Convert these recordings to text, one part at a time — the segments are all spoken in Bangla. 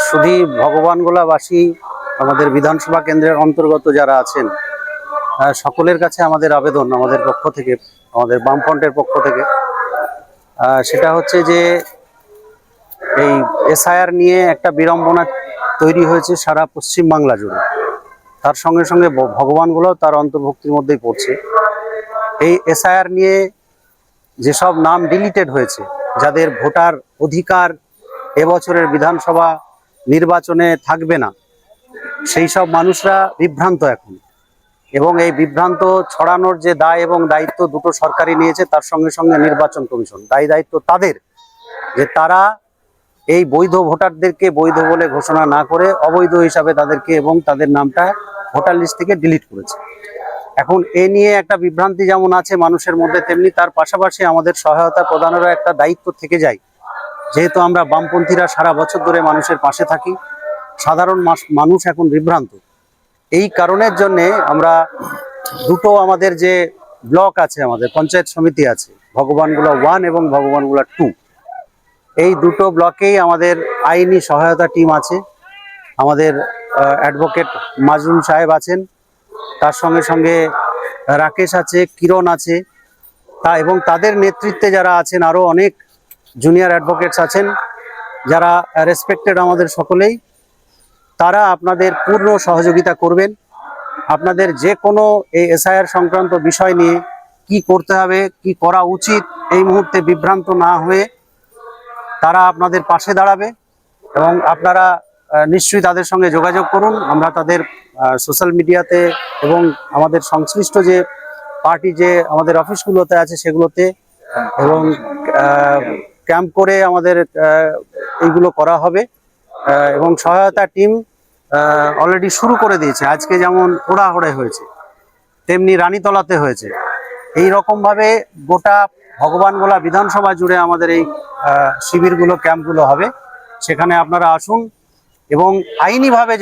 শুধু ভগবানগোলাবাসী আমাদের বিধানসভা কেন্দ্রের অন্তর্গত যারা আছেন সকলের কাছে আমাদের আবেদন, আমাদের পক্ষ থেকে, আমাদের বামফ্রন্টের পক্ষ থেকে, সেটা হচ্ছে যে এই এসআইআর নিয়ে একটা বিড়ম্বনা তৈরি হয়েছে সারা পশ্চিম বাংলা জুড়ে। তার সঙ্গে সঙ্গে ভগবানগুলোও তার অন্তর্ভুক্তির মধ্যেই পড়ছে। এই এসআইআর নিয়ে যেসব নাম ডিলিটেড হয়েছে, যাদের ভোটার অধিকার এবছরের বিধানসভা নির্বাচনে থাকবে না, সেই সব মানুষরা বিভ্রান্ত এখন। এবং এই বিভ্রান্ত ছড়ানোর যে দায় এবং দায়িত্ব দুটো সরকারই নিয়েছে, তার সঙ্গে সঙ্গে নির্বাচন কমিশন, দায়িত্ব তাদের, যে তারা এই বৈধ ভোটারদেরকে বৈধ বলে ঘোষণা না করে অবৈধ হিসাবে তাদেরকে এবং তাদের নামটা ভোটার লিস্ট থেকে ডিলিট করেছে। এখন এ নিয়ে একটা বিভ্রান্তি যেমন আছে মানুষের মধ্যে, তেমনি তার পাশাপাশি আমাদের সহায়তা প্রদানেরও একটা দায়িত্ব থেকে যায়। যেহেতু আমরা বামপন্থীরা সারা বছর ধরে মানুষের পাশে থাকি, সাধারণ মানুষ এখন বিভ্রান্ত। এই কারণের জন্যে আমরা দুটো, আমাদের যে ব্লক আছে, আমাদের পঞ্চায়েত সমিতি আছে, ভগবানগোলা 1 এবং ভগবানগোলা 2, এই দুটো ব্লকেই আমাদের আইনি সহায়তা টিম আছে। আমাদের অ্যাডভোকেট মাজরুল সাহেব আছেন, তার সঙ্গে সঙ্গে রাকেশ আছে, কিরণ আছে, এবং তাদের নেতৃত্বে যারা আছেন আরও অনেক জুনিয়র অ্যাডভোকেটস আছেন, যারা রেসপেক্টেড আমাদের সকলেই। তারা আপনাদের পূর্ণ সহযোগিতা করবেন। আপনাদের যে কোনো এই এসআইআর সংক্রান্ত বিষয় নিয়ে কি করতে হবে, কি করা উচিত, এই মুহূর্তে বিভ্রান্ত না হয়ে তারা আপনাদের পাশে দাঁড়াবে। এবং আপনারা নিশ্চয়ই তাদের সঙ্গে যোগাযোগ করুন। আমরা তাদের সোশ্যাল মিডিয়াতে এবং আমাদের সংশ্লিষ্ট যে পার্টি যে আমাদের অফিসগুলোতে আছে সেগুলোতে, এবং ক্যাম্প করে আমাদের এইগুলো করা হবে। এবং সহায়তা টিম অলরেডি শুরু করে দিয়েছে। আজকে যেমন ওড়াহড়ে হয়েছে, তেমনি রানীতলাতে হয়েছে। এই রকমভাবে গোটা ভগবানগোলা বিধানসভা জুড়ে আমাদের এই শিবিরগুলো, ক্যাম্পগুলো হবে। সেখানে আপনারা আসুন এবং আইনিভাবে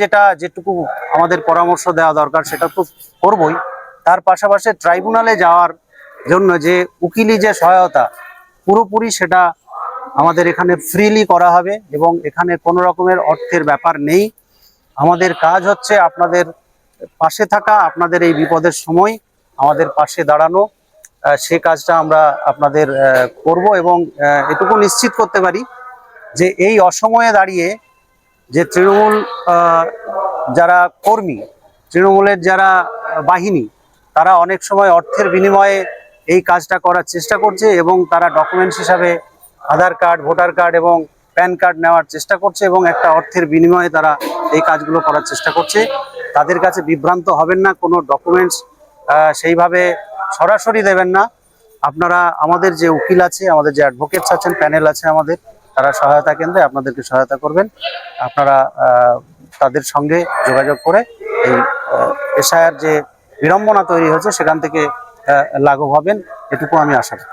যেটুকু আমাদের পরামর্শ দেওয়া দরকার সেটা তো করবই। তার পাশাপাশি ট্রাইব্যুনালে যাওয়ার জন্য যে উকিলি যে সহায়তা, পুরোপুরি সেটা আমাদের এখানে ফ্রিলি করা হবে এবং এখানে কোনো রকমের অর্থের ব্যাপার নেই। আমাদের কাজ হচ্ছে আপনাদের পাশে থাকা, আপনাদের এই বিপদের সময় আমাদের পাশে দাঁড়ানো। সে কাজটা আমরা আপনাদের করব। এবং এটুকু নিশ্চিত করতে পারি যে এই অসময়ে দাঁড়িয়ে যে তৃণমূল যারা কর্মী, তৃণমূলের যারা বাহিনী, তারা অনেক সময় অর্থের বিনিময়ে এই কাজটা করার চেষ্টা করছে এবং তারা ডকুমেন্টস হিসাবে আধার কার্ড, ভোটার কার্ড এবং প্যান কার্ড নেওয়ার চেষ্টা করছে এবং একটা অর্থের বিনিময়ে তারা এই কাজগুলো করার চেষ্টা করছে। তাদের কাছে বিভ্রান্ত হবেন না, কোনো ডকুমেন্টস সেইভাবে সরাসরি দেবেন না। আপনারা, আমাদের যে উকিল আছে, আমাদের যে অ্যাডভোকেটস আছেন, প্যানেল আছে আমাদের, তারা সহায়তা কেন্দ্রে আপনাদেরকে সহায়তা করবেন। আপনারা তাদের সঙ্গে যোগাযোগ করে এই এসআইআর যে বিড়ম্বনা তৈরি হয়েছে সেখান থেকে লাঘব হবেন, এটুকু আমি আশা করি।